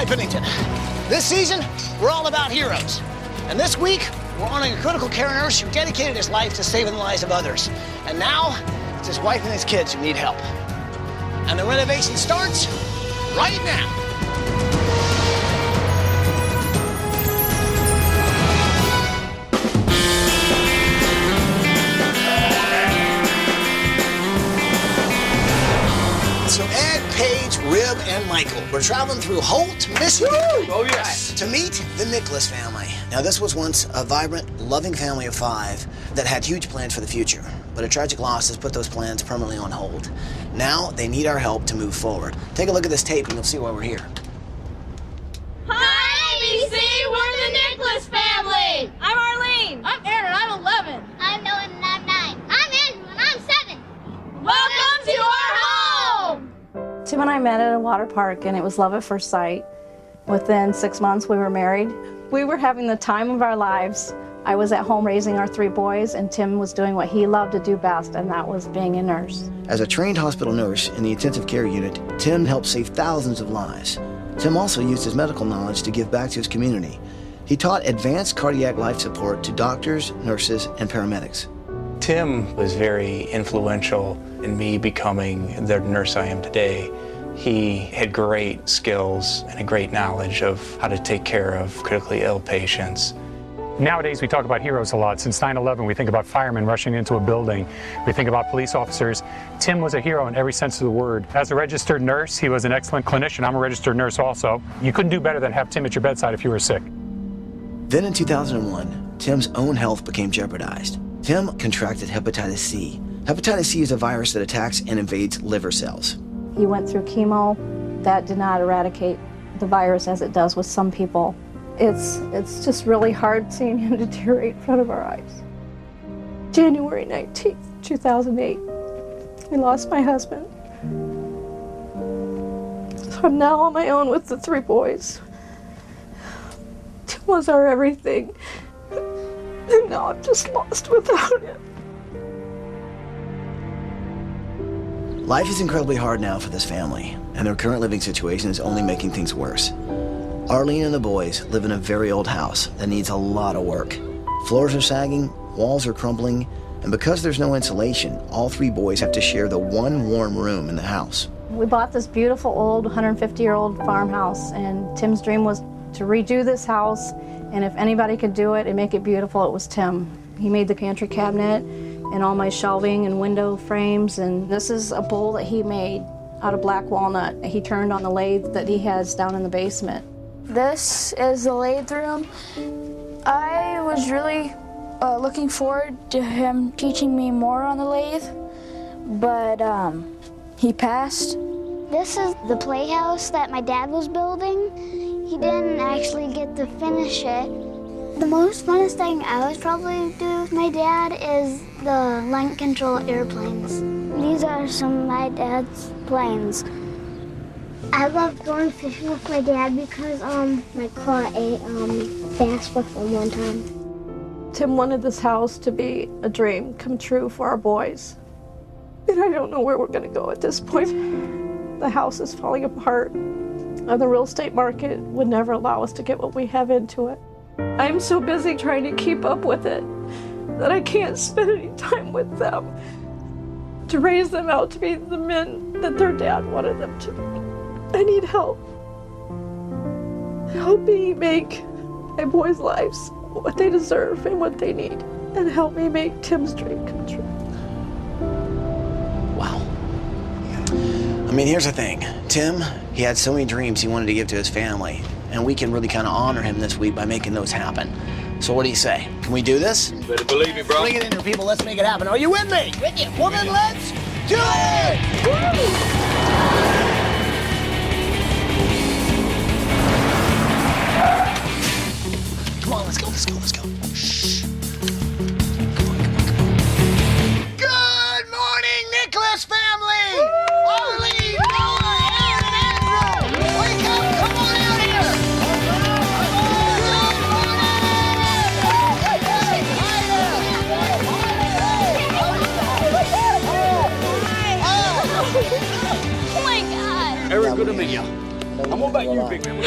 Pennington. This season, we're all about heroes. And this week, we're honoring a critical care nurse who dedicated his life to saving the lives of others. And now, it's his wife and his kids who need help. And the renovation starts right now. So Ed, Paige, Rib, and Michael, we're traveling through Holt, Michigan. Oh, yes. To meet the Nickless family. Now, this was once a vibrant, loving family of 5 that had huge plans for the future. But a tragic loss has put those plans permanently on hold. Now, they need our help to move forward. Take a look at this tape and you'll see why we're here. Hi, ABC! We're the Nickless family! I'm Arlene. I'm Aaron. I'm 11. I'm Noah and I'm 9. I'm Andrew and I'm 7. Welcome to our home! Tim and I met at a water park, and it was love at first sight. Within 6 months, we were married. We were having the time of our lives. I was at home raising our 3 boys, and Tim was doing what he loved to do best, and that was being a nurse. As a trained hospital nurse in the intensive care unit, Tim helped save thousands of lives. Tim also used his medical knowledge to give back to his community. He taught advanced cardiac life support to doctors, nurses, and paramedics. Tim was very influential in me becoming the nurse I am today. He had great skills and a great knowledge of how to take care of critically ill patients. Nowadays, we talk about heroes a lot. Since 9/11, we think about firemen rushing into a building. We think about police officers. Tim was a hero in every sense of the word. As a registered nurse, he was an excellent clinician. I'm a registered nurse also. You couldn't do better than have Tim at your bedside if you were sick. Then in 2001, Tim's own health became jeopardized. Tim contracted hepatitis C. Hepatitis C is a virus that attacks and invades liver cells. He went through chemo. That did not eradicate the virus as it does with some people. It's just really hard seeing him deteriorate in front of our eyes. January 19th, 2008, I lost my husband. So I'm now on my own with the 3 boys. Tim was our everything, and now I'm just lost without him. Life is incredibly hard now for this family, and their current living situation is only making things worse. Arlene and the boys live in a very old house that needs a lot of work. Floors are sagging, walls are crumbling, and because there's no insulation, all 3 boys have to share the one warm room in the house. We bought this beautiful old 150-year-old farmhouse, and Tim's dream was to redo this house, and if anybody could do it and make it beautiful, it was Tim. He made the pantry cabinet and all my shelving and window frames, and this is a bowl that he made out of black walnut. He turned on the lathe that he has down in the basement. This is the lathe room. I was really looking forward to him teaching me more on the lathe, but he passed. This is the playhouse that my dad was building. He didn't actually get to finish it. The most funnest thing I would probably do with my dad is the line control airplanes. These are some of my dad's planes. I loved going fishing with my dad because I caught a bass with him one time. Tim wanted this house to be a dream come true for our boys. And I don't know where we're going to go at this point. The house is falling apart, and the real estate market would never allow us to get what we have into it. I'm so busy trying to keep up with it that I can't spend any time with them to raise them out to be the men that their dad wanted them to be. I need help. Help me make my boys' lives what they deserve and what they need, and help me make Tim's dream come true. Wow. I mean, here's the thing. Tim, he had so many dreams he wanted to give to his family, and we can really kind of honor him this week by making those happen. So what do you say? Can we do this? You better believe it, bro. Bring it in here, people. Let's make it happen. Are you with me? With you. Well, then let's do it! Woo! Come on, let's go, let's go, let's go. Shh. Come on. Good morning, Nickless family! Arlene, Noah, Aaron, and Andrew! Wake up! Come on out here! Oh my God! Eric, good to meet you. I'm about you, big man.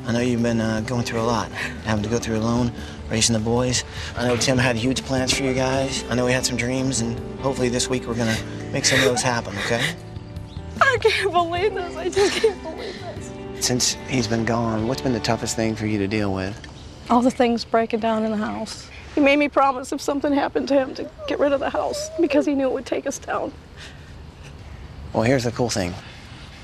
I know you've been going through a lot, having to go through alone, raising the boys. I know Tim had huge plans for you guys. I know he had some dreams, and hopefully this week we're gonna make some of those happen, okay? I can't believe this. I just can't believe this. Since he's been gone, what's been the toughest thing for you to deal with? All the things breaking down in the house. He made me promise if something happened to him to get rid of the house because he knew it would take us down. Well, here's the cool thing.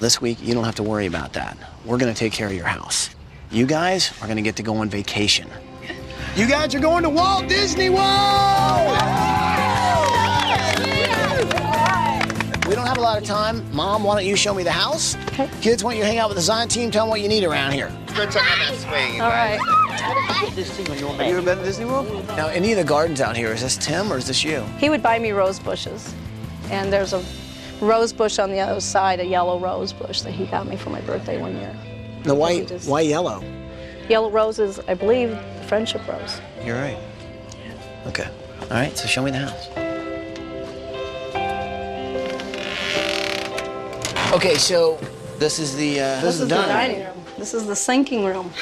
This week, you don't have to worry about that. We're gonna take care of your house. You guys are gonna get to go on vacation. You guys are going to Walt Disney World! We don't have a lot of time. Mom, why don't you show me the house? Okay. Kids, why don't you hang out with the design team, tell them what you need around here. Go check out that swing. All right. Have you ever been to Disney World? Now, any of the gardens out here, is this Tim or is this you? He would buy me rose bushes. And there's a rose bush on the other side, a yellow rose bush that he got me for my birthday one year. Now, why yellow? Yellow rose is, I believe, the friendship rose. You're right. Okay. All right, so show me the house. Okay, so this is the This is the dining room. This is the sinking room.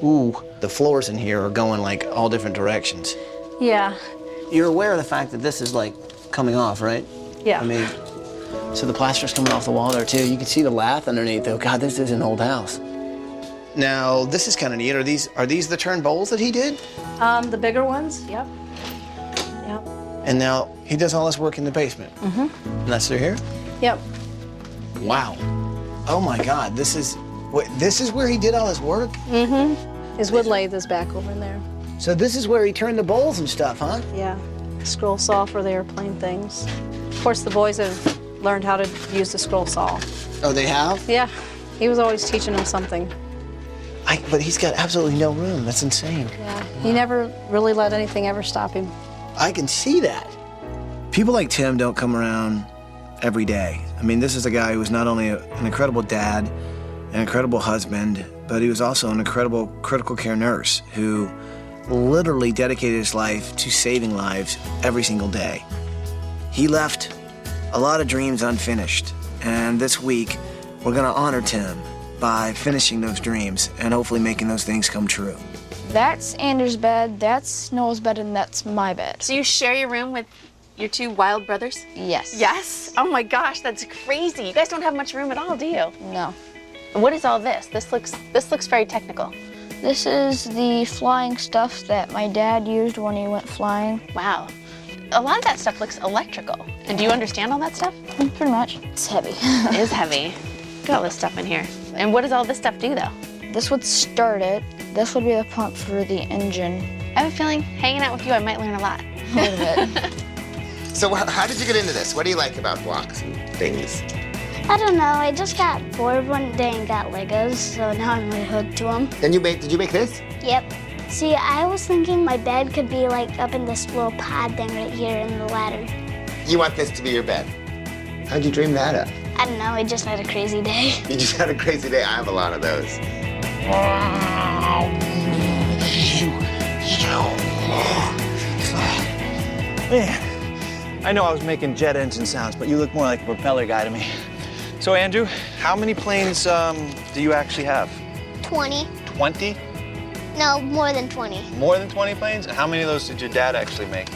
Ooh, the floors in here are going like all different directions. Yeah. You're aware of the fact that this is like coming off, right? Yeah. I mean, so the plaster's coming off the wall there too. You can see the lath underneath though. God, this is an old house. Now, this is kind of neat. Are these the turn bowls that he did? The bigger ones, yep. Yep. And now he does all this work in the basement. Mm-hmm. And that's through here? Yep. Wow. Oh my God, this is where he did all his work? Mm-hmm. His wood lathe is back over in there. So this is where he turned the bowls and stuff, huh? Yeah. Scroll saw for the airplane things. Of course, the boys have learned how to use the scroll saw. Oh, they have? Yeah. He was always teaching them something. But he's got absolutely no room. That's insane. Yeah. He never really let anything ever stop him. I can see that. People like Tim don't come around every day. I mean, this is a guy who was not only an incredible dad, an incredible husband, but he was also an incredible critical care nurse who literally dedicated his life to saving lives every single day. He left a lot of dreams unfinished, and this week we're gonna honor Tim by finishing those dreams and hopefully making those things come true. That's Andrew's bed, that's Noel's bed, and that's my bed. So you share your room with your two wild brothers? Yes. Yes? Oh my gosh, that's crazy. You guys don't have much room at all, do you? No. What is all this? This looks very technical. This is the flying stuff that my dad used when he went flying. Wow. A lot of that stuff looks electrical. And do you understand all that stuff? Pretty much. It's heavy. It is heavy. Look at all this stuff in here. And what does all this stuff do, though? This would start it. This would be the pump for the engine. I have a feeling hanging out with you, I might learn a lot. A little bit. So how did you get into this? What do you like about blocks and things? I don't know. I just got bored one day and got Legos, so now I'm really hooked to them. Did you make this? Yep. See, I was thinking my bed could be like up in this little pod thing right here in the ladder. You want this to be your bed? How'd you dream that up? I don't know. I just had a crazy day. You just had a crazy day. I have a lot of those. Man, I know I was making jet engine sounds, but you look more like a propeller guy to me. So, Andrew, how many planes do you actually have? 20. 20? No, more than 20. More than 20 planes? And how many of those did your dad actually make?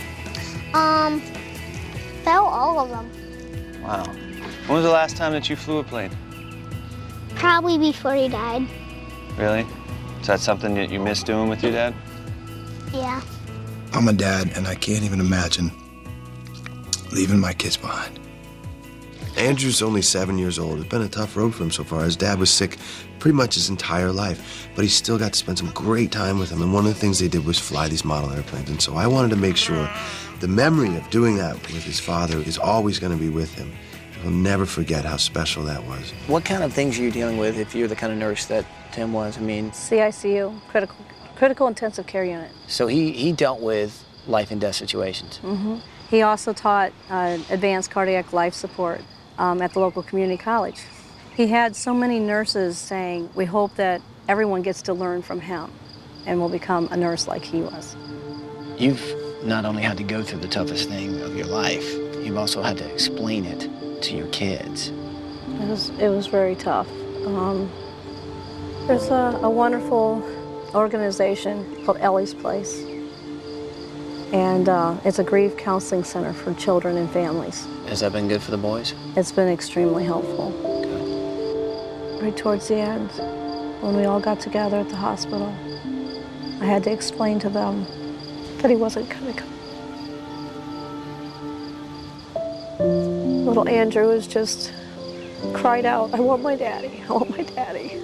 About all of them. Wow. When was the last time that you flew a plane? Probably before he died. Really? Is that something that you miss doing with your dad? Yeah. I'm a dad, and I can't even imagine leaving my kids behind. Andrew's only 7 years old. It's been a tough road for him so far. His dad was sick pretty much his entire life, but he still got to spend some great time with him. And one of the things they did was fly these model airplanes. And so I wanted to make sure the memory of doing that with his father is always going to be with him. He'll never forget how special that was. What kind of things are you dealing with if you're the kind of nurse that Tim was? I mean, CICU, critical intensive care unit. So he dealt with life and death situations. Mm-hmm. He also taught advanced cardiac life support at the local community college. He had so many nurses saying, we hope that everyone gets to learn from him and will become a nurse like he was. You've not only had to go through the toughest thing of your life, you've also had to explain it to your kids. It was very tough. There's a wonderful organization called Ellie's Place. And it's a grief counseling center for children and families. Has that been good for the boys? It's been extremely helpful. Right towards the end, when we all got together at the hospital, I had to explain to them that he wasn't gonna come. Little Andrew was just cried out, "I want my daddy, I want my daddy."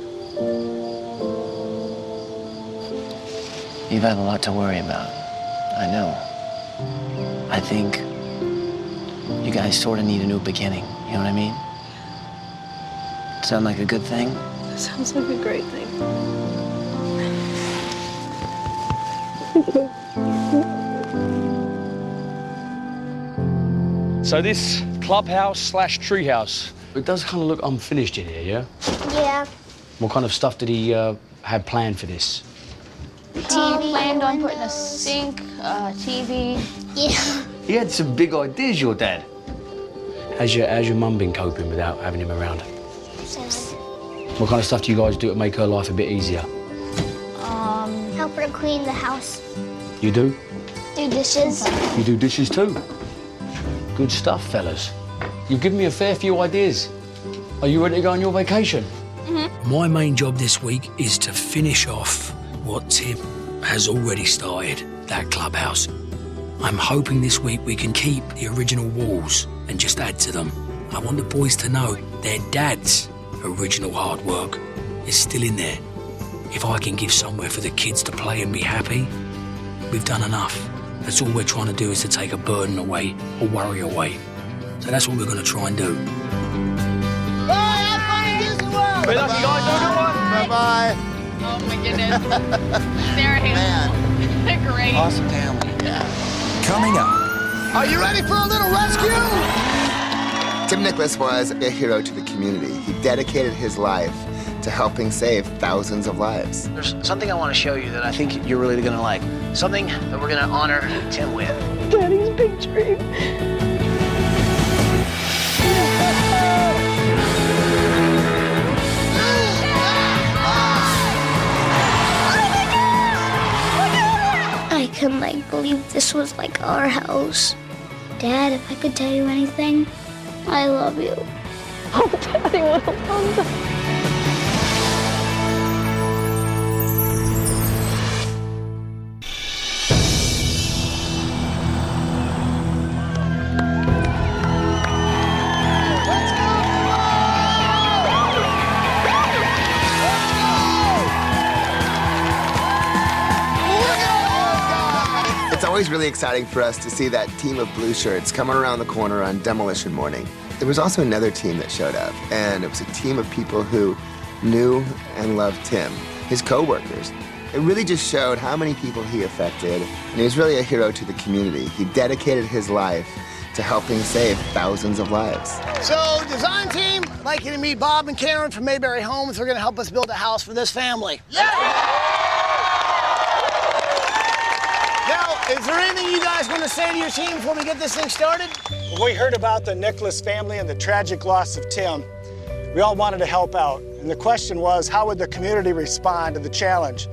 You've had a lot to worry about. I know. I think you guys sort of need a new beginning, you know what I mean? Sound like a good thing? That sounds like a great thing. So this clubhouse / treehouse, it does kind of look unfinished in here, yeah? Yeah. What kind of stuff did he have planned for this? TV. Planned on putting a sink, TV. Yeah. He had some big ideas, your dad. How's your mum been coping without having him around? Sad. What kind of stuff do you guys do to make her life a bit easier? Help her clean the house. You do? Do dishes. You do dishes too? Good stuff, fellas. You've given me a fair few ideas. Are you ready to go on your vacation? Mm-hmm. My main job this week is to finish off what Tim has already started, that clubhouse. I'm hoping this week we can keep the original walls and just add to them. I want the boys to know their dad's original hard work is still in there. If I can give somewhere for the kids to play and be happy, we've done enough. That's all we're trying to do, is to take a burden away, or worry away. So that's what we're going to try and do. Bye, have fun in Disney World. Good luck, you guys. Have a good one. Bye-bye. Oh my goodness. They're a handful. They're great. Awesome family. Yeah. Coming up. Are you ready for a little rescue? Tim Nickless was a hero to the community. He dedicated his life to helping save thousands of lives. There's something I want to show you that I think you're really going to like. Something that we're going to honor Tim with. Daddy's big dream. I couldn't believe this was our house. Dad, if I could tell you anything, I love you. Oh, Daddy would have loved that. It's always really exciting for us to see that team of blue shirts coming around the corner on demolition morning. There was also another team that showed up, and it was a team of people who knew and loved Tim, his co-workers. It really just showed how many people he affected, and he was really a hero to the community. He dedicated his life to helping save thousands of lives. So, design team, I'd like you to meet Bob and Karen from Mayberry Homes. They're gonna help us build a house for this family. Yeah! Now, is there anything you guys want to say to your team before we get this thing started? When we heard about the Nickless family and the tragic loss of Tim, we all wanted to help out. And the question was, how would the community respond to the challenge?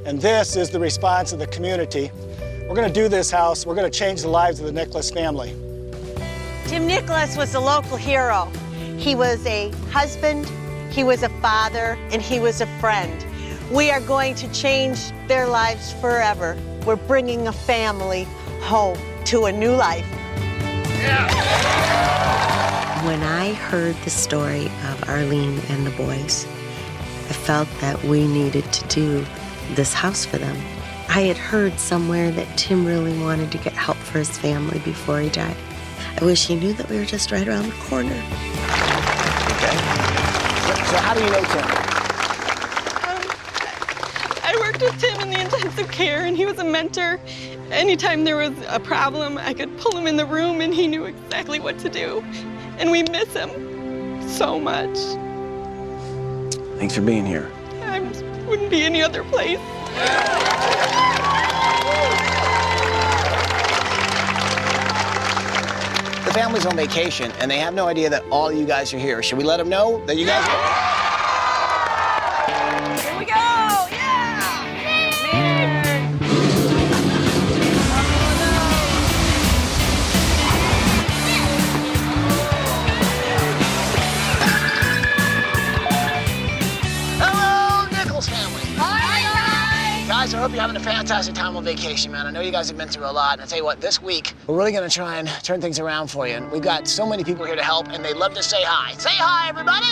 And this is the response of the community. We're going to do this house. We're going to change the lives of the Nickless family. Tim Nickless was a local hero. He was a husband, he was a father, and he was a friend. We are going to change their lives forever. We're bringing a family home to a new life. When I heard the story of Arlene and the boys, I felt that we needed to do this house for them. I had heard somewhere that Tim really wanted to get help for his family before he died. I wish he knew that we were just right around the corner. Okay. So how do you know Tim? I worked with Tim in the intensive care, and he was a mentor. Anytime there was a problem, I could pull him in the room, and he knew exactly what to do. And we miss him so much. Thanks for being here. I wouldn't be any other place. The family's on vacation, and they have no idea that all you guys are here. Should we let them know that you guys are? fantastic time on vacation, man. I know you guys have been through a lot, and I tell you what, this week, we're really gonna try and turn things around for you. And we've got so many people here to help, and they'd love to say hi. Say hi, everybody!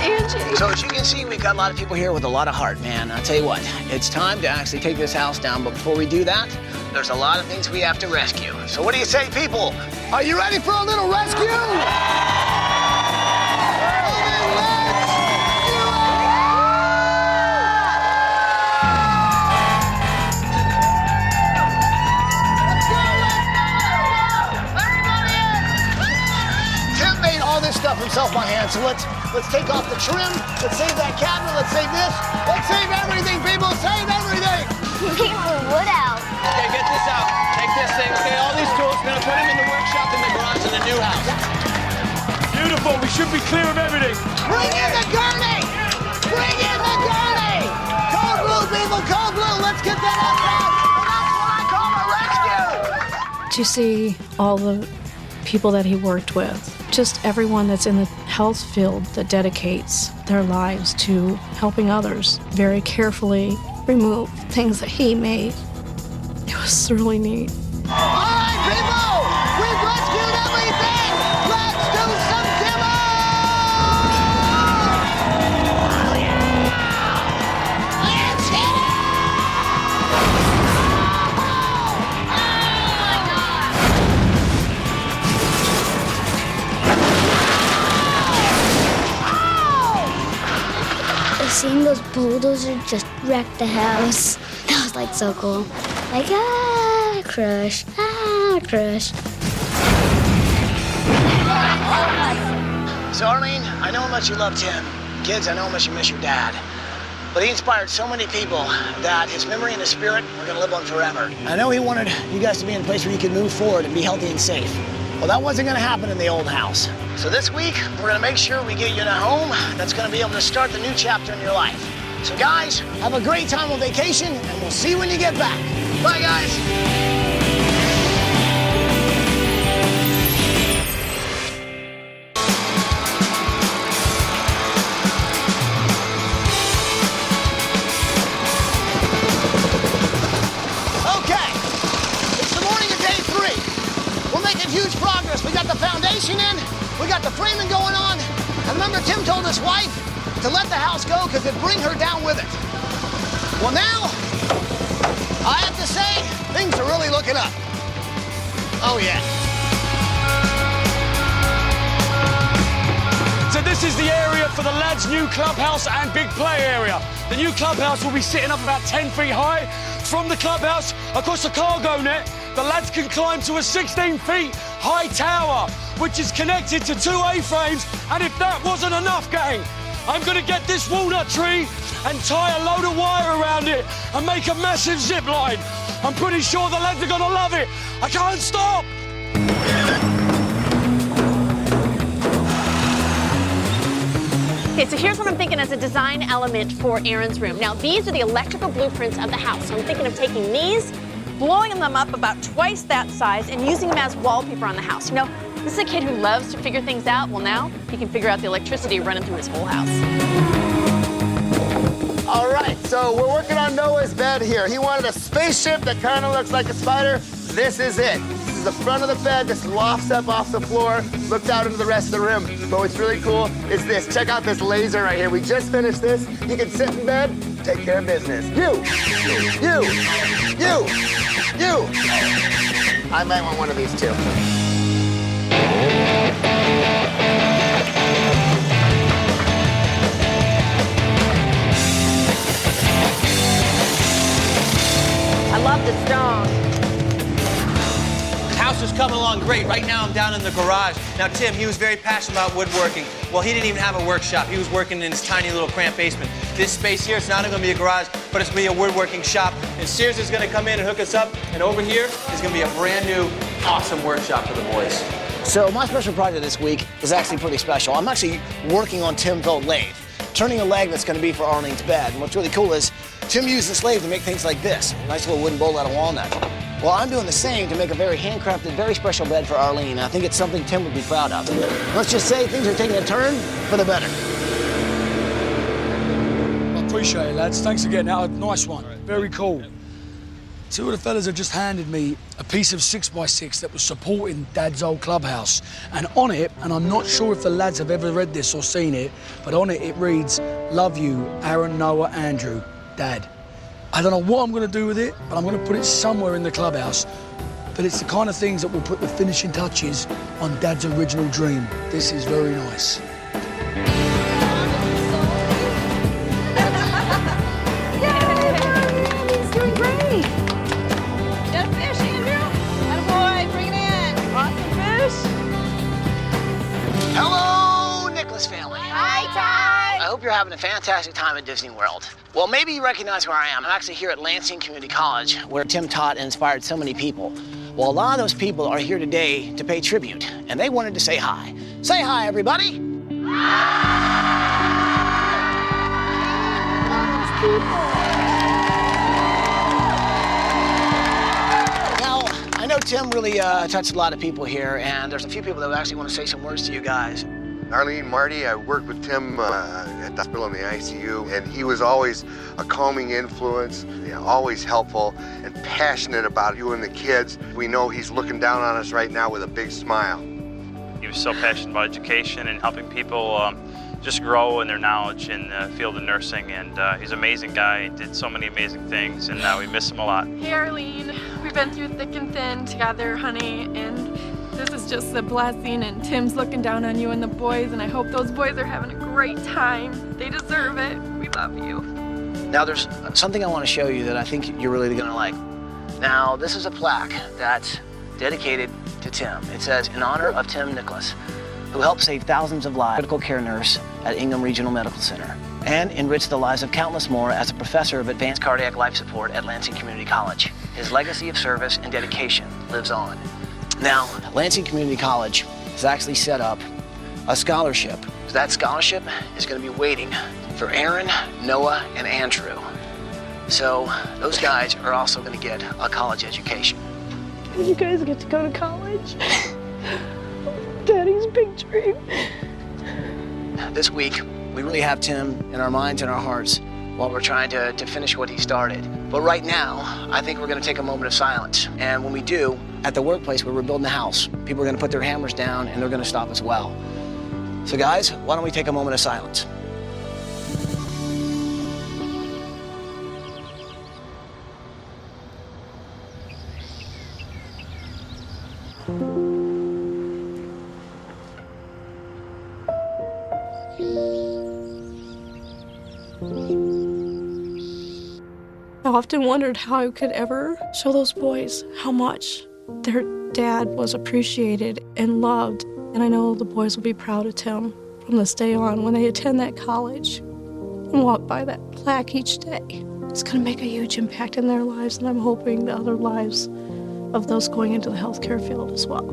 Angie. So as you can see, we've got a lot of people here with a lot of heart, man. I'll tell you what, it's time to actually take this house down, but before we do that, there's a lot of things we have to rescue. So what do you say, people? Are you ready for a little rescue? Stuff himself by hand, so let's take off the trim, let's save that cabinet, let's save this, let's save everything, people, save everything! You can't move wood out. Okay, get this out. Take this thing. Okay, all these tools, we're gonna put them in the workshop in the garage in the new house. Beautiful, we should be clear of everything. Bring in the gurney! Bring in the gurney! Code blue, people, code blue, let's get that up now! That's what I call a rescue! To see all the people that he worked with, just everyone that's in the health field that dedicates their lives to helping others, very carefully remove things that he made. It was really neat. All right, people! We've rescued everything! Let's do some demo! Oh, yeah! Let's hit it! Seeing those bulldozers just wreck the house, that was like so cool. Like, crush, crush. So Arlene, I know how much you love Tim. Kids, I know how much you miss your dad. But he inspired so many people that his memory and his spirit are gonna live on forever. I know he wanted you guys to be in a place where you could move forward and be healthy and safe. Well, that wasn't gonna happen in the old house. So this week, we're gonna make sure we get you in a home that's gonna be able to start the new chapter in your life. So guys, have a great time on vacation, and we'll see you when you get back. Bye, guys. Huge progress. We got the foundation in, we got the framing going on. And remember, Tim told his wife to let the house go because it'd bring her down with it. Well, now, I have to say, things are really looking up. Oh, yeah. So this is the area for the lads' new clubhouse and big play area. The new clubhouse will be sitting up about 10 feet high. From the clubhouse, across the cargo net, the lads can climb to a 16 feet high tower, which is connected to 2 A-frames. And if that wasn't enough, gang, I'm gonna get this walnut tree and tie a load of wire around it and make a massive zip line. I'm pretty sure the lads are gonna love it. I can't stop. Okay, so here's what I'm thinking as a design element for Aaron's room. Now, these are the electrical blueprints of the house. So I'm thinking of taking these, blowing them up about twice that size, and using them as wallpaper on the house. You know, this is a kid who loves to figure things out. Well, now he can figure out the electricity running through his whole house. All right, so we're working on Noah's bed here. He wanted a spaceship that kind of looks like a spider. This is it. This is the front of the bed. This lofts up off the floor, looks out into the rest of the room. But what's really cool is this. Check out this laser right here. We just finished this. You can sit in bed, take care of business. You. I might want one of these too. I love the stone. House is coming along great. Right now, I'm down in the garage. Now, Tim, he was very passionate about woodworking. Well, he didn't even have a workshop. He was working in his tiny little cramped basement. This space here, it's not going to be a garage, but it's going to be a woodworking shop. And Sears is going to come in and hook us up. And over here is going to be a brand new, awesome workshop for the boys. So my special project this week is actually pretty special. I'm actually working on Tim's old lathe, turning a leg that's going to be for Arlene's bed. And what's really cool is Tim used this lathe to make things like this. Nice little wooden bowl out of walnut. Well, I'm doing the same to make a very handcrafted, very special bed for Arlene. And I think it's something Tim would be proud of. Let's just say things are taking a turn for the better. appreciate it, lads. Thanks again. That was a nice one. Very cool. Two of the fellas have just handed me a piece of 6x6 that was supporting Dad's old clubhouse. And on it, and I'm not sure if the lads have ever read this or seen it, but on it, it reads, "Love you, Aaron, Noah, Andrew, Dad." I don't know what I'm gonna do with it, but I'm gonna put it somewhere in the clubhouse. But it's the kind of things that will put the finishing touches on Dad's original dream. This is very nice. Hello, Nickless family. Hi, Ty. I hope you're having a fantastic time at Disney World. Well, maybe you recognize where I am. I'm actually here at Lansing Community College, where Tim taught and inspired so many people. Well, a lot of those people are here today to pay tribute, and they wanted to say hi. Say hi, everybody. Now, I know Tim really touched a lot of people here, and there's a few people that actually want to say some words to you guys. Arlene, Marty, I worked with Tim at the hospital in the ICU, and he was always a calming influence, always helpful and passionate about you and the kids. We know he's looking down on us right now with a big smile. He was so passionate about education and helping people just grow in their knowledge in the field of nursing, and he's an amazing guy. He did so many amazing things, and we miss him a lot. Hey, Arlene. We've been through thick and thin together, honey, and this is just a blessing, and Tim's looking down on you and the boys, and I hope those boys are having a great time. They deserve it. We love you. Now, there's something I want to show you that I think you're really going to like. Now, this is a plaque that's dedicated to Tim. It says, "In honor of Tim Nickless, who helped save thousands of lives, critical care nurse at Ingham Regional Medical Center, and enriched the lives of countless more as a professor of advanced cardiac life support at Lansing Community College. His legacy of service and dedication lives on." Now, Lansing Community College has actually set up a scholarship. That scholarship is going to be waiting for Aaron, Noah, and Andrew. So those guys are also going to get a college education. You guys get to go to college. Daddy's big dream. This week, we really have Tim in our minds and our hearts while we're trying to finish what he started. But right now, I think we're going to take a moment of silence. And when we do, at the workplace where we're building the house, people are going to put their hammers down and they're going to stop as well. So guys, why don't we take a moment of silence? I often wondered how I could ever show those boys how much their dad was appreciated and loved. And I know the boys will be proud of Tim from this day on when they attend that college and walk by that plaque each day. It's going to make a huge impact in their lives, and I'm hoping the other lives of those going into the healthcare field as well.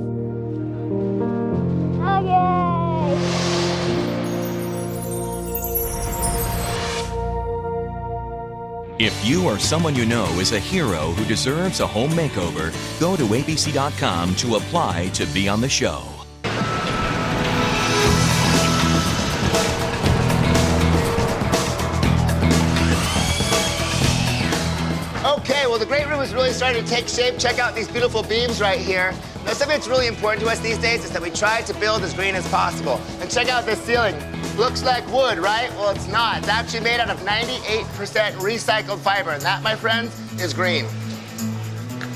If you or someone you know is a hero who deserves a home makeover, go to abc.com to apply to be on the show. Okay, well, the great room is really starting to take shape. Check out these beautiful beams right here. Now, something that's really important to us these days is that we try to build as green as possible. And check out this ceiling. Looks like wood, right? Well, it's not. It's actually made out of 98% recycled fiber, and that, my friends, is green.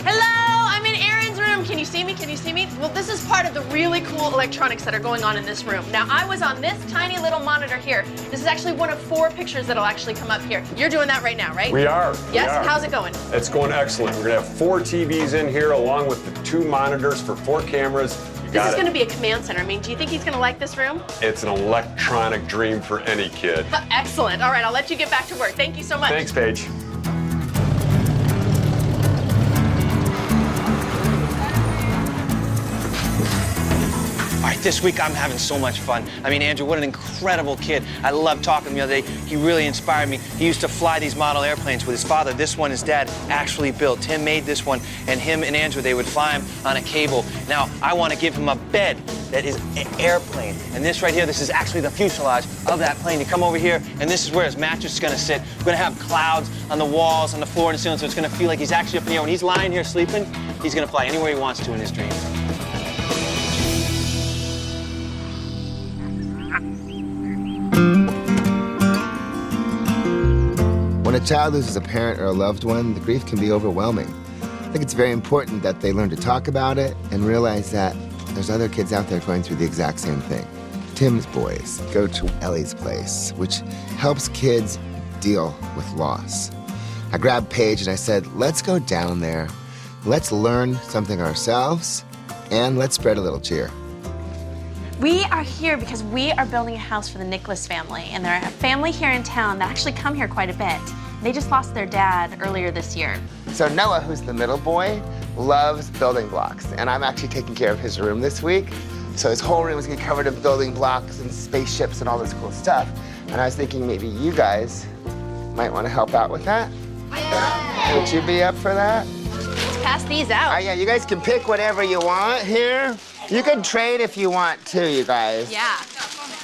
Hello, I'm in Aaron's room. Can you see me? Can you see me? Well, this is part of the really cool electronics that are going on in this room. Now, I was on this tiny little monitor here. This is actually one of 4 pictures that'll actually come up here. You're doing that right now, right? We are. Yes? We are. How's it going? It's going excellent. We're going to have 4 TVs in here along with the 2 monitors for 4 cameras. This is going to be a command center. I mean, do you think he's going to like this room? It's an electronic dream for any kid. Excellent. All right, I'll let you get back to work. Thank you so much. Thanks, Paige. All right, this week I'm having so much fun. I mean, Andrew, what an incredible kid. I loved talking to him the other day. He really inspired me. He used to fly these model airplanes with his father. This one his dad actually built. Tim made this one, and him and Andrew, they would fly him on a cable. Now, I want to give him a bed that is an airplane. And this right here, this is actually the fuselage of that plane. You come over here, and this is where his mattress is going to sit. We're going to have clouds on the walls, on the floor, and the ceiling, so it's going to feel like he's actually up in the air. When he's lying here sleeping, he's going to fly anywhere he wants to in his dreams. When a child loses a parent or a loved one, the grief can be overwhelming. I think it's very important that they learn to talk about it and realize that there's other kids out there going through the exact same thing. Tim's boys go to Ellie's Place, which helps kids deal with loss. I grabbed Paige and I said, let's go down there, let's learn something ourselves, and let's spread a little cheer. We are here because we are building a house for the Nickless family, and they're a family here in town that actually come here quite a bit. They just lost their dad earlier this year. So Noah, who's the middle boy, loves building blocks, and I'm actually taking care of his room this week. So his whole room is gonna be covered in building blocks and spaceships and all this cool stuff. And I was thinking maybe you guys might want to help out with that. Yeah. Would you be up for that? Let's pass these out. Yeah, you guys can pick whatever you want here. You can trade if you want to, you guys. Yeah.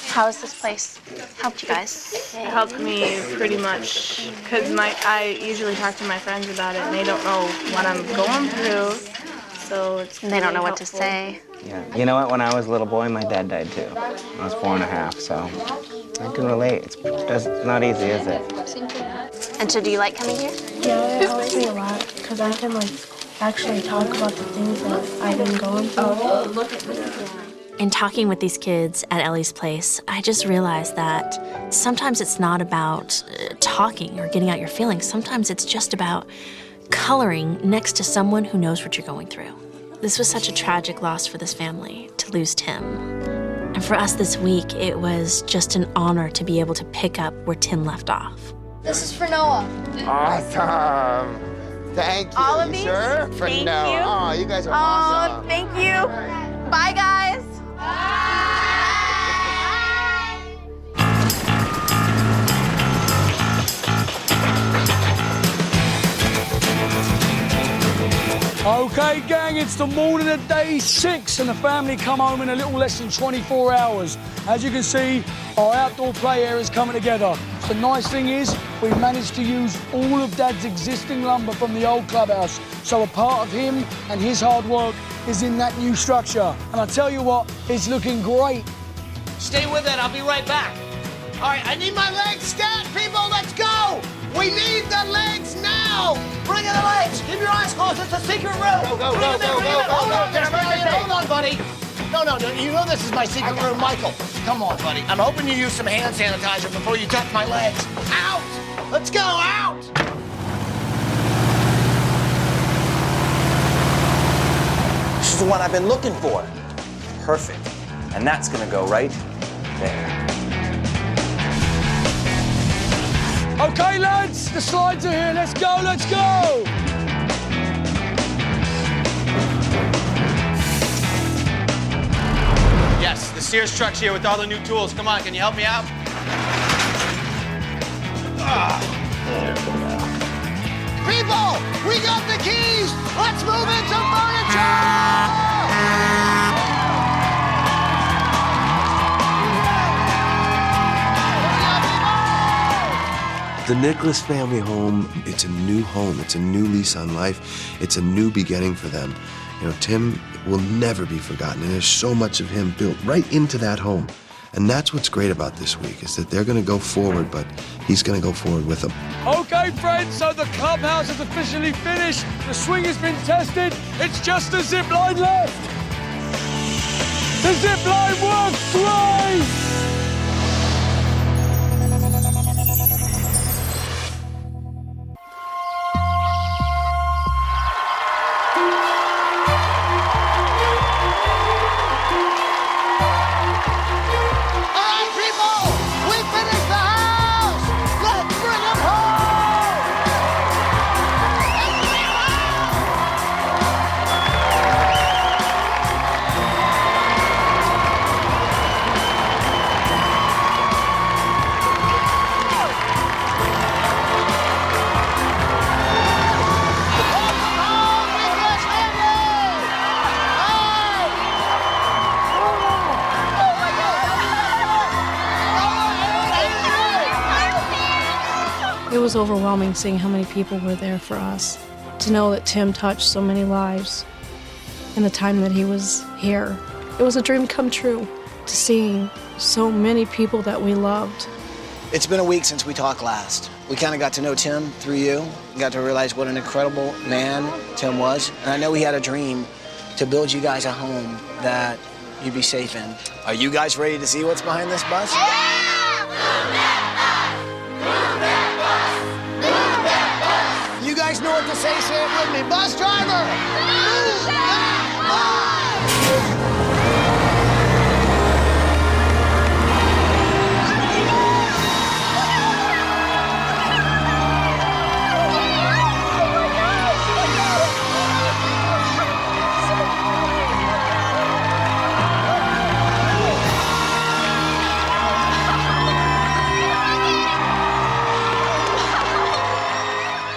How has this place helped you guys? It helped me pretty much because I usually talk to my friends about it and they don't know what I'm going through. So it's they don't know what to say. Yeah, you know what? When I was a little boy, my dad died too. I was 4.5, so I can relate. It's not easy, is it? And so do you like coming here? Yeah, it helps me a lot because I can actually talk about the things that I've been going through. In talking with these kids at Ellie's Place, I just realized that sometimes it's not about talking or getting out your feelings. Sometimes it's just about coloring next to someone who knows what you're going through. This was such a tragic loss for this family, to lose Tim. And for us this week, it was just an honor to be able to pick up where Tim left off. This is for Noah. Awesome. Thank you, All of these? sir, for Thank Noah. you. Oh, you guys are awesome. Thank you. Bye, guys. Okay, gang, it's the morning of day 6, and the family come home in a little less than 24 hours. As you can see, our outdoor play area is coming together. The nice thing is, we've managed to use all of Dad's existing lumber from the old clubhouse, so a part of him and his hard work is in that new structure. And I tell you what, it's looking great. Stay with it, I'll be right back. All right, I need my legs stat, people, let's go! We need the legs now! Bring in the legs! Keep your eyes closed, it's a secret room! Go! Hold on, buddy. No, you know this is my secret room, Michael. Come on, buddy. I'm hoping you use some hand sanitizer before you touch my legs. Out! Let's go, out! This is the one I've been looking for. Perfect. And that's gonna go right there. Okay, lads, the slides are here. Let's go, let's go! Yes, the Sears truck's here with all the new tools. Come on, can you help me out? There we go. People, we got the keys! Let's move into furniture! The Nickless family home, it's a new home. It's a new lease on life. It's a new beginning for them. You know, Tim will never be forgotten, and there's so much of him built right into that home. And that's what's great about this week, is that they're going to go forward, but he's going to go forward with them. Okay, friends, so the clubhouse is officially finished. The swing has been tested. It's just the zip line left. The zip line works great! It was overwhelming seeing how many people were there for us. To know that Tim touched so many lives in the time that he was here. It was a dream come true to see so many people that we loved. It's been a week since we talked last. We kind of got to know Tim through you. We got to realize what an incredible man Tim was. And I know he had a dream to build you guys a home that you'd be safe in. Are you guys ready to see what's behind this bus? You guys know what to say it with me. Bus driver! Move that bus!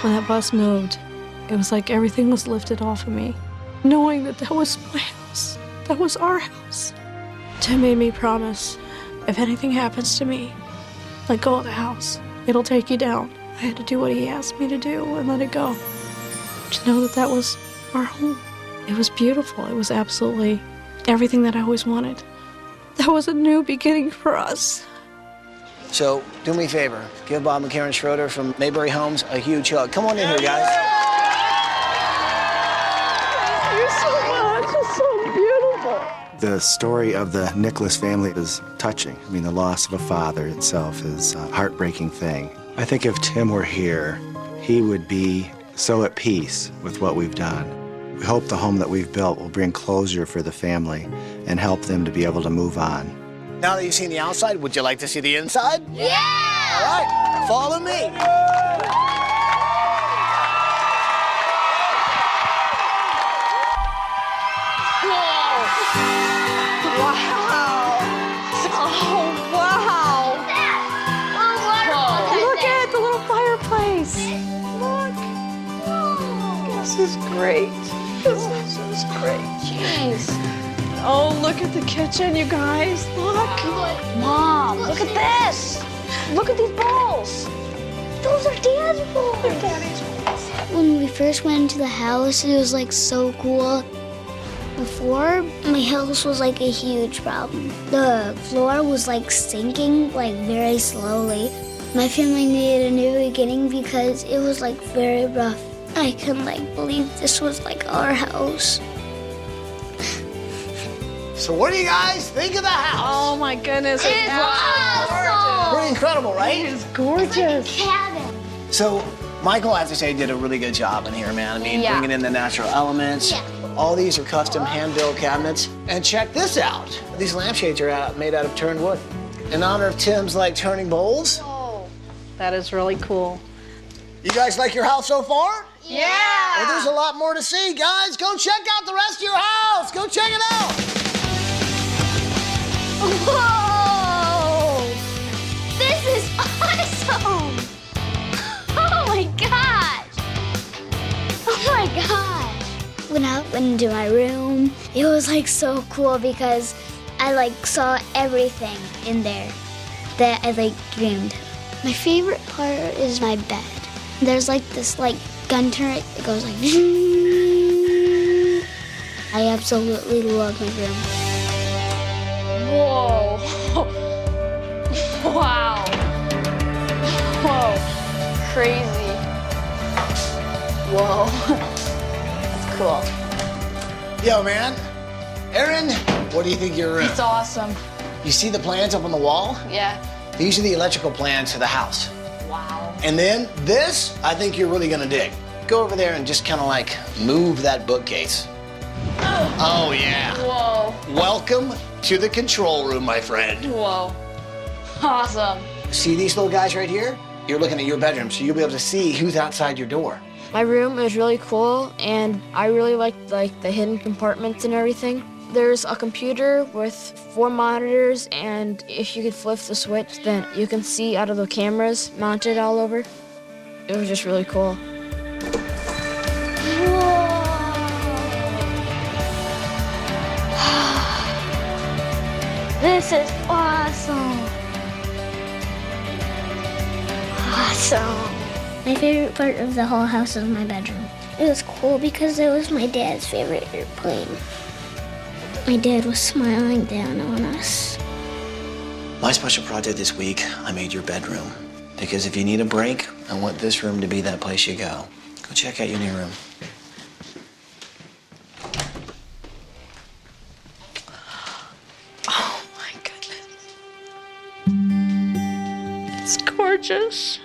When that bus moved, it was like everything was lifted off of me. Knowing that that was my house, that was our house. Tim made me promise, if anything happens to me, let go of the house. It'll take you down. I had to do what he asked me to do and let it go. To know that that was our home. It was beautiful. It was absolutely everything that I always wanted. That was a new beginning for us. So, do me a favor. Give Bob and Karen Schroeder from Mayberry Homes a huge hug. Come on in here, guys. Thank you so much. It's so beautiful. The story of the Nickless family is touching. I mean, the loss of a father itself is a heartbreaking thing. I think if Tim were here, he would be so at peace with what we've done. We hope the home that we've built will bring closure for the family and help them to be able to move on. Now that you've seen the outside, would you like to see the inside? Yeah! All right, follow me. Wow! Oh, wow! Look at the little fireplace. Look. This is great. This is great. Jeez. Oh, look at the kitchen, you guys. Look. Mom, look at this. Look at these bowls. Those are Dad's bowls. They're Daddy's bowls. When we first went into the house, it was like so cool. Before, my house was like a huge problem. The floor was like sinking like very slowly. My family needed a new beginning because it was like very rough. I couldn't like believe this was like our house. So what do you guys think of the house? Oh my goodness. It's awesome! Pretty incredible, right? It is gorgeous. It's like a cabin. So Michael, I have to say, did a really good job in here, man. I mean, Yeah. bringing in the natural elements. Yeah. All these are custom hand-built cabinets. And check this out. These lampshades are made out of turned wood. In honor of Tim's turning bowls. Oh, that is really cool. You guys like your house so far? Yeah! Well, there's a lot more to see, guys. Go check out the rest of your house. Go check it out. Whoa! This is awesome! Oh my gosh! Oh my gosh! When I went into my room, it was like so cool because I saw everything in there that I dreamed. My favorite part is my bed. There's this gun turret that goes like I absolutely love my room. Whoa! Wow! Whoa! Crazy! Whoa! That's cool. Yo, man. Aaron, what do you think of your room? It's awesome. You see the plans up on the wall? Yeah. These are the electrical plans to the house. Wow. And then this, I think you're really gonna dig. Go over there and just kind of move that bookcase. Oh, yeah. Whoa. Welcome to the control room, my friend. Whoa. Awesome. See these little guys right here? You're looking at your bedroom, so you'll be able to see who's outside your door. My room is really cool, and I really like the hidden compartments and everything. There's a computer with 4 monitors, and if you could flip the switch, then you can see out of the cameras mounted all over. It was just really cool. This is awesome. Awesome. My favorite part of the whole house is my bedroom. It was cool because it was my dad's favorite airplane. My dad was smiling down on us. My special project this week, I made your bedroom. Because if you need a break, I want this room to be that place you go. Go check out your new room. Oh my goodness. It's gorgeous.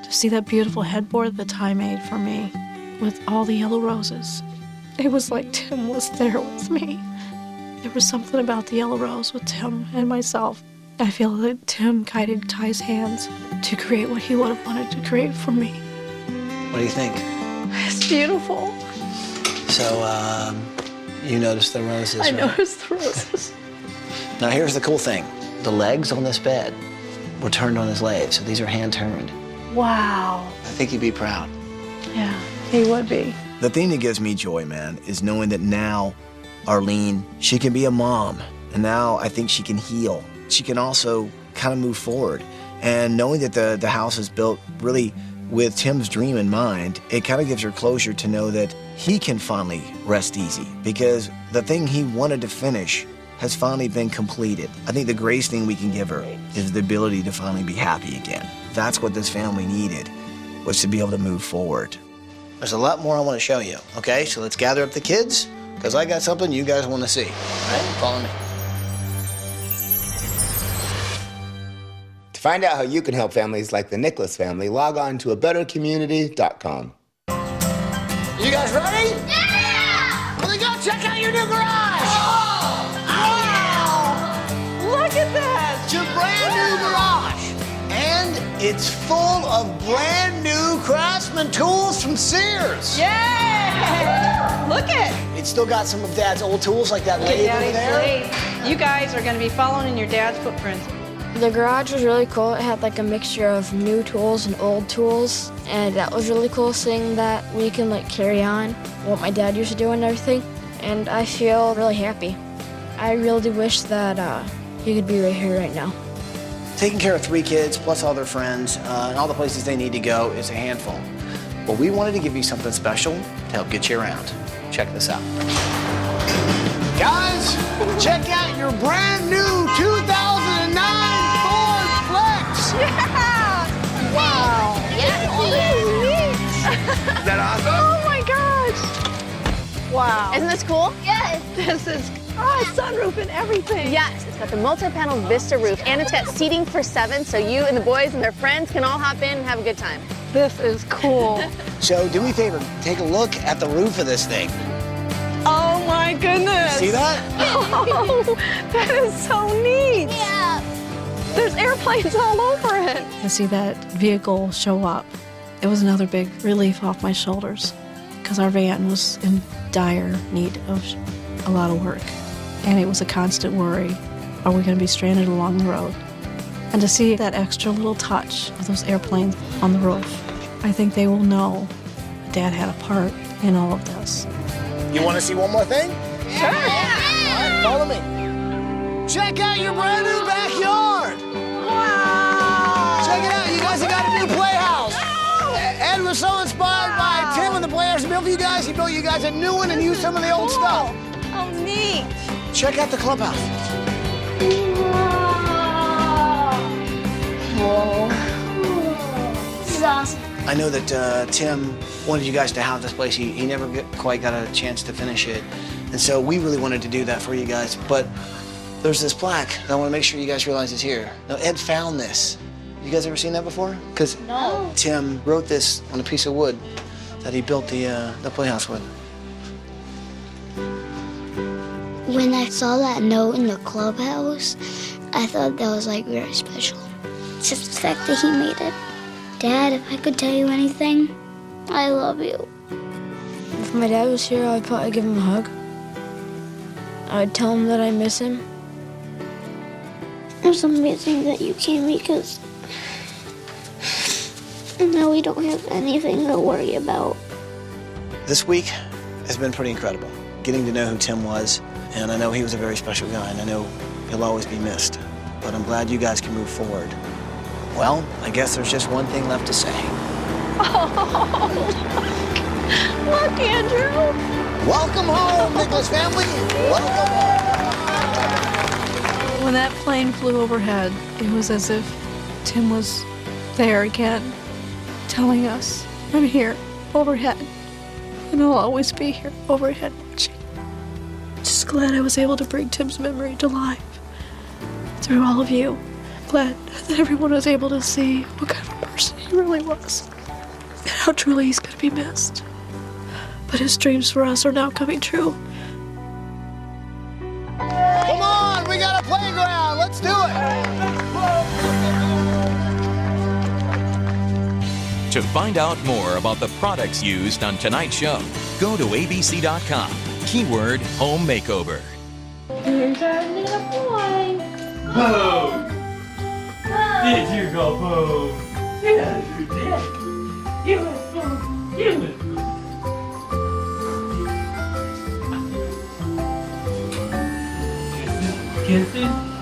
To see that beautiful headboard that Ty made for me with all the yellow roses. It was like Tim was there with me. There was something about the yellow rose with Tim and myself. I feel that Tim guided Ty's hands to create what he would have wanted to create for me. What do you think? It's beautiful. So, you noticed the roses, I right? noticed the roses. Now, here's the cool thing. The legs on this bed were turned on his lathe, so these are hand-turned. Wow. I think you'd be proud. Yeah, he would be. The thing that gives me joy, man, is knowing that now Arlene, she can be a mom, and now I think she can heal. She can also kind of move forward. And knowing that the house is built really with Tim's dream in mind, it kind of gives her closure to know that he can finally rest easy because the thing he wanted to finish has finally been completed. I think the greatest thing we can give her is the ability to finally be happy again. That's what this family needed, was to be able to move forward. There's a lot more I want to show you, okay? So let's gather up the kids, because I got something you guys want to see. All right, follow me. To find out how you can help families like the Nickless family, log on to abettercommunity.com. You guys ready? Yeah! Well, then go check out your new garage! Look at that! It's your brand new garage. And it's full of brand new Craftsman tools from Sears. Yeah! Look it! It's still got some of Dad's old tools like that lathe over there. You guys are going to be following in your dad's footprints. The garage was really cool. It had like a mixture of new tools and old tools, and that was really cool seeing that we can like carry on what my dad used to do and everything, and I feel really happy. I really wish that he could be right here right now. Taking care of 3 kids, plus all their friends, and all the places they need to go is a handful. But we wanted to give you something special to help get you around. Check this out. Guys, check out your brand new 2009 Ford Flex. Yeah! Wow! Is that awesome? Oh my gosh! Wow. Isn't this cool? Yes. This is sunroof and everything. Yes, it's got the multi-panel Vista roof, and it's got seating for 7, so you and the boys and their friends can all hop in and have a good time. This is cool. So do me a favor, take a look at the roof of this thing. Oh my goodness. See that? Oh, that is so neat. Yeah. There's airplanes all over it. To see that vehicle show up, it was another big relief off my shoulders because our van was in dire need of a lot of work. And it was a constant worry, are we going to be stranded along the road? And to see that extra little touch of those airplanes on the roof, I think they will know Dad had a part in all of this. You want to see one more thing? Sure. All right, follow me. Check out your brand new backyard. Wow. Check it out. You guys have got a new playhouse. Ed was so inspired by Tim and the playhouse he built for you guys. He built you guys a new one and used some of the old stuff. Oh, neat. Check out the clubhouse. Whoa. This is awesome. I know that Tim wanted you guys to have this place. He never quite got a chance to finish it. And so we really wanted to do that for you guys. But there's this plaque that I want to make sure you guys realize is here. Now, Ed found this. You guys ever seen that before? Because No. Tim wrote this on a piece of wood that he built the playhouse with. When I saw that note in the clubhouse, I thought that was like very special. Just the fact that he made it. Dad, if I could tell you anything, I love you. If my dad was here, I'd probably give him a hug. I'd tell him that I miss him. It was amazing that you came because now we don't have anything to worry about. This week has been pretty incredible. Getting to know who Tim was, and I know he was a very special guy, and I know he'll always be missed. But I'm glad you guys can move forward. Well, I guess there's just one thing left to say. Oh, look, Andrew. Welcome home, Nickless family. Welcome home. When that plane flew overhead, it was as if Tim was there again, telling us, I'm here, overhead, and I'll always be here, overhead, watching. Just glad I was able to bring Tim's memory to life through all of you. Glad that everyone was able to see what kind of person he really was and how truly he's going to be missed. But his dreams for us are now coming true. Come on, we got a playground. Let's do it. To find out more about the products used on tonight's show, go to abc.com. Keyword home makeover. Here's our little boy. Boom! Did you go boom? Yes, you did. You went boom. You went boom. Kisses?